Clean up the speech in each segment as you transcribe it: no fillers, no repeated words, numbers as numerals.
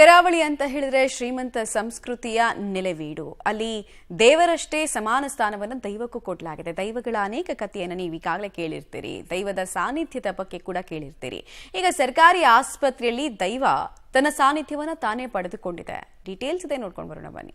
ಕರಾವಳಿ ಅಂತ ಹೇಳಿದ್ರೆ ಶ್ರೀಮಂತ ಸಂಸ್ಕೃತಿಯ ನೆಲೆವೀಡು. ಅಲ್ಲಿ ದೇವರಷ್ಟೇ ಸಮಾನ ಸ್ಥಾನವನ್ನು ದೈವಕ್ಕೂ ಕೊಡಲಾಗಿದೆ. ದೈವಗಳ ಅನೇಕ ಕಥೆಯನ್ನು ನೀವು ಈಗಾಗಲೇ ಕೇಳಿರ್ತೀರಿ. ದೈವದ ಸಾನ್ನಿಧ್ಯದ ಬಗ್ಗೆ ಕೂಡ ಕೇಳಿರ್ತೀರಿ. ಈಗ ಸರ್ಕಾರಿ ಆಸ್ಪತ್ರೆಯಲ್ಲಿ ದೈವ ತನ್ನ ಸಾನ್ನಿಧ್ಯವನ್ನು ತಾನೇ ಪಡೆದುಕೊಂಡಿದೆ. ಡೀಟೇಲ್ಸ್ ಇದೆ, ನೋಡ್ಕೊಂಡು ಬರೋಣ ಬನ್ನಿ.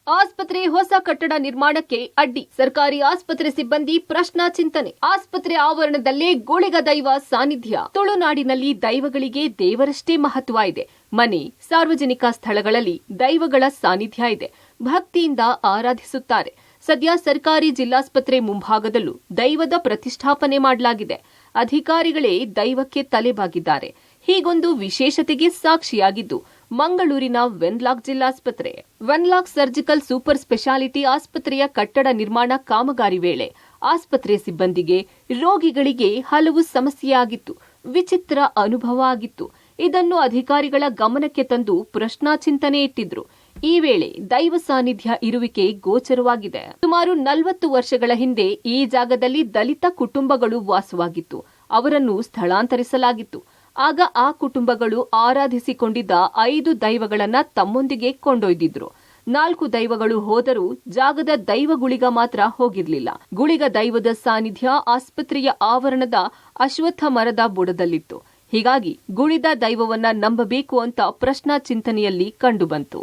ಆಸ್ಪತ್ರೆ ಹೊಸ ಕಟ್ಟಡ ನಿರ್ಮಾಣಕ್ಕೆ ಅಡ್ಡಿ, ಸರ್ಕಾರಿ ಆಸ್ಪತ್ರೆ ಸಿಬ್ಬಂದಿ ಪ್ರಶ್ನಾ ಚಿಂತನೆ. ಆಸ್ಪತ್ರೆ ಆವರಣದಲ್ಲೇ ಗುಳಿಗ ದೈವ ಸಾನ್ನಿಧ್ಯ. ತುಳುನಾಡಿನಲ್ಲಿ ದೈವಗಳಿಗೆ ದೇವರಷ್ಟೇ ಮಹತ್ವ ಇದೆ. ಮನೆ, ಸಾರ್ವಜನಿಕ ಸ್ಥಳಗಳಲ್ಲಿ ದೈವಗಳ ಸಾನ್ನಿಧ್ಯ ಇದೆ. ಭಕ್ತಿಯಿಂದ ಆರಾಧಿಸುತ್ತಾರೆ. ಸದ್ಯ ಸರ್ಕಾರಿ ಜಿಲ್ಲಾಸ್ಪತ್ರೆ ಮುಂಭಾಗದಲ್ಲೂ ದೈವದ ಪ್ರತಿಷ್ಠಾಪನೆ ಮಾಡಲಾಗಿದೆ. ಅಧಿಕಾರಿಗಳೇ ದೈವಕ್ಕೆ ತಲೆಬಾಗಿದ್ದಾರೆ. ಹೀಗೊಂದು ವಿಶೇಷತೆಗೆ ಸಾಕ್ಷಿಯಾಗಿದ್ದು ಮಂಗಳೂರಿನ ವೆನ್ಲಾಕ್ ಜಿಲ್ಲಾಸ್ಪತ್ರೆ. ವೆನ್ಲಾಕ್ ಸರ್ಜಿಕಲ್ ಸೂಪರ್ ಸ್ಪೆಷಾಲಿಟಿ ಆಸ್ಪತ್ರೆಯ ಕಟ್ಟಡ ನಿರ್ಮಾಣ ಕಾಮಗಾರಿ ವೇಳೆ ಆಸ್ಪತ್ರೆ ಸಿಬ್ಬಂದಿಗೆ, ರೋಗಿಗಳಿಗೆ ಹಲವು ಸಮಸ್ಯೆಯಾಗಿತ್ತು. ವಿಚಿತ್ರ ಅನುಭವ ಆಗಿತ್ತು. ಇದನ್ನು ಅಧಿಕಾರಿಗಳ ಗಮನಕ್ಕೆ ತಂದು ಪ್ರಶ್ನಾ ಚಿಂತನೆ ಇಟ್ಟಿದ್ರು. ಈ ವೇಳೆ ದೈವ ಸಾನ್ನಿಧ್ಯ ಇರುವಿಕೆ ಗೋಚರವಾಗಿದೆ. ಸುಮಾರು 40 ವರ್ಷಗಳ ಹಿಂದೆ ಈ ಜಾಗದಲ್ಲಿ ದಲಿತ ಕುಟುಂಬಗಳು ವಾಸವಾಗಿತ್ತು. ಅವರನ್ನು ಸ್ಥಳಾಂತರಿಸಲಾಗಿತ್ತು. ಆಗ ಆ ಕುಟುಂಬಗಳು ಆರಾಧಿಸಿಕೊಂಡಿದ್ದ 5 ದೈವಗಳನ್ನ ತಮ್ಮೊಂದಿಗೆ ಕೊಂಡೊಯ್ದಿದ್ರು. 4 ದೈವಗಳು ಹೋದರೂ ಜಾಗದ ದೈವ ಗುಳಿಗ ಮಾತ್ರ ಹೋಗಿರ್ಲಿಲ್ಲ. ಗುಳಿಗ ದೈವದ ಸಾನ್ನಿಧ್ಯ ಆಸ್ಪತ್ರೆಯ ಆವರಣದ ಅಶ್ವತ್ಥ ಮರದ ಬುಡದಲ್ಲಿತ್ತು. ಹೀಗಾಗಿ ಗುಳಿದ ದೈವವನ್ನ ನಂಬಬೇಕು ಅಂತ ಪ್ರಶ್ನಾ ಚಿಂತನೆಯಲ್ಲಿ ಕಂಡುಬಂತು.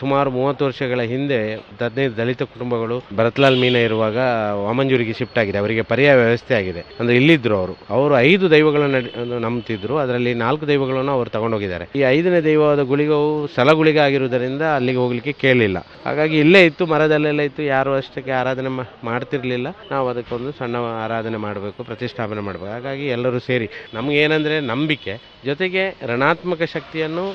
ಸುಮಾರು 30 ವರ್ಷಗಳ ಹಿಂದೆ 15 ದಲಿತ ಕುಟುಂಬಗಳು ಭರತ್ಲಾಲ್ ಮೀನಾ ಇರುವಾಗ ವಾಮಂಜೂರಿಗೆ ಶಿಫ್ಟ್ ಆಗಿದೆ. ಅವರಿಗೆ ಪರ್ಯಾಯ ವ್ಯವಸ್ಥೆ ಆಗಿದೆ. ಅಂದ್ರೆ ಇಲ್ಲಿದ್ರು ಅವರು 5 ದೈವಗಳನ್ನು ನಂಬುತ್ತಿದ್ರು. ಅದರಲ್ಲಿ 4 ದೈವಗಳನ್ನು ಅವರು ತಗೊಂಡೋಗಿದ್ದಾರೆ. ಈ 5ನೇ ದೈವವಾದ ಗುಳಿಗವು ಸಲಗುಳಿಗ ಆಗಿರುವುದರಿಂದ ಅಲ್ಲಿಗೆ ಹೋಗ್ಲಿಕ್ಕೆ ಕೇಳಲಿಲ್ಲ. ಹಾಗಾಗಿ ಇಲ್ಲೇ ಇತ್ತು, ಮರದಲ್ಲೆಲ್ಲ ಇತ್ತು. ಯಾರು ಅಷ್ಟಕ್ಕೆ ಆರಾಧನೆ ಮಾಡ್ತಿರ್ಲಿಲ್ಲ. ನಾವು ಅದಕ್ಕೊಂದು ಸಣ್ಣ ಆರಾಧನೆ ಮಾಡಬೇಕು, ಪ್ರತಿಷ್ಠಾಪನೆ ಮಾಡಬೇಕು. ಹಾಗಾಗಿ ಎಲ್ಲರೂ ಸೇರಿ, ನಮ್ಗೆ ಏನಂದ್ರೆ ನಂಬಿಕೆ ಜೊತೆಗೆ ಋಣಾತ್ಮಕ ಶಕ್ತಿಯನ್ನು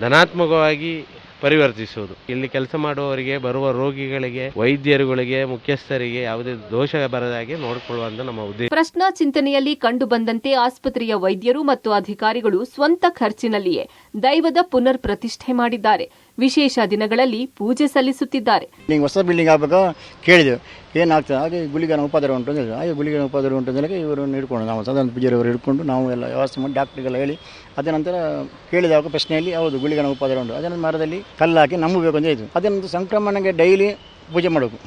ಧನಾತ್ಮಕವಾಗಿ ಪರಿವರ್ತಿಸುವುದು. ಇಲ್ಲಿ ಕೆಲಸ ಮಾಡುವವರಿಗೆ, ಬರುವ ರೋಗಿಗಳಿಗೆ, ವೈದ್ಯರುಗಳಿಗೆ, ಮುಖ್ಯಸ್ಥರಿಗೆ ಯಾವುದೇ ದೋಷ ಬರದಾಗೆ ನೋಡಿಕೊಳ್ಳುವಂತ ನಮ್ಮ ಉದ್ದೇಶ. ಪ್ರಶ್ನಾ ಚಿಂತನೆಯಲ್ಲಿ ಕಂಡುಬಂದಂತೆ ಆಸ್ಪತ್ರೆಯ ವೈದ್ಯರು ಮತ್ತು ಅಧಿಕಾರಿಗಳು ಸ್ವಂತ ಖರ್ಚಿನಲ್ಲಿಯೇ ದೈವದ ಪುನರ್ ಪ್ರತಿಷ್ಠೆ ಮಾಡಿದ್ದಾರೆ. ವಿಶೇಷ ದಿನಗಳಲ್ಲಿ ಪೂಜೆ ಸಲ್ಲಿಸುತ್ತಿದ್ದಾರೆ. ಹೊಸ ಬಿಲ್ಡಿಂಗ್ ಆಗಬೇಕು ಕೇಳಿದೆವು, ಏನಾಗ್ತದೆ ಹಾಗೆ ಗುಳಿಗನ ಉಪದ್ರ ಉಂಟು ಅಂತ ಹೇಳಿದ್ರು. ಹಾಗೆ ಗುಳಿಗನ ಉಪದ್ರ ಉಂಟು ಅಂತ ಹೇಳಿ ಇವರನ್ನು ಹಿಡ್ಕೊಂಡು, ನಾವು ಸಾಧಾರಣ ಪೂಜಾರಿಯವರು ಹಿಡ್ಕೊಂಡು ನಾವು ಎಲ್ಲ ವ್ಯವಸ್ಥೆ ಮಾಡಿ ಡಾಕ್ಟ್ರಿಗೆಲ್ಲ ಹೇಳಿ, ಅದ ನಂತರ ಕೇಳಿದಾಗ ಪ್ರಶ್ನೆಯಲ್ಲಿ ಹೌದು ಗುಳಿಗನ ಉಪದ್ರ ಉಂಟು, ಅದನ್ನು ಮರದಲ್ಲಿ ಕಲ್ಲು ಹಾಕಿ ನಂಬಬೇಕು ಅಂತ ಹೇಳಿದ್ರು. ಅದನ್ನು ಸಂಕ್ರಮಣಕ್ಕೆ ಡೈಲಿ ಪೂಜೆ ಮಾಡಬೇಕು,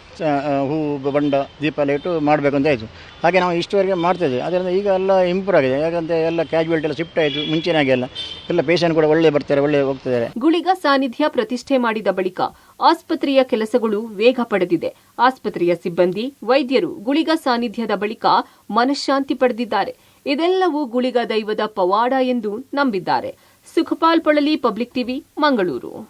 ಹೂವು ಬಂಡ ದೀಪ ಎಲ್ಲ ಇಟ್ಟು ಮಾಡಬೇಕು ಅಂತ ಆಯಿತು. ಹಾಗೆ ನಾವು ಇಷ್ಟವರೆಗೆ ಮಾಡ್ತಾಯಿದ್ವಿ. ಅದರಿಂದ ಈಗ ಎಲ್ಲ ಇಂಪ್ರೂವ್ ಆಗಿದೆ. ಯಾಕಂದರೆ ಎಲ್ಲ ಕ್ಯಾಜುಯಾಲಿಟಿ ಎಲ್ಲ ಶಿಫ್ಟ್ ಆಯಿತು. ಮುಂಚಿನಾಗೆ ಎಲ್ಲ ಪೇಷಂಟ್ ಕೂಡ ಒಳ್ಳೆ ಬರ್ತಾರೆ, ಒಳ್ಳೆ ಹೋಗ್ತಿದ್ದಾರೆ. ಗುಳಿಗ ಸಾನ್ನಿಧ್ಯ ಪ್ರತಿಷ್ಠೆ ಮಾಡಿದ ಬಳಿಕ ಆಸ್ಪತ್ರೆಯ ಕೆಲಸಗಳು ವೇಗ ಪಡೆದಿದೆ. ಆಸ್ಪತ್ರೆಯ ಸಿಬ್ಬಂದಿ, ವೈದ್ಯರು ಗುಳಿಗ ಸಾನ್ನಿಧ್ಯದ ಬಳಿಕ ಮನಃಶಾಂತಿ ಪಡೆದಿದ್ದಾರೆ. ಇದೆಲ್ಲವೂ ಗುಳಿಗ ದೈವದ ಪವಾಡ ಎಂದು ನಂಬಿದ್ದಾರೆ. Sukhpal Polali, public TV, Mangaluru.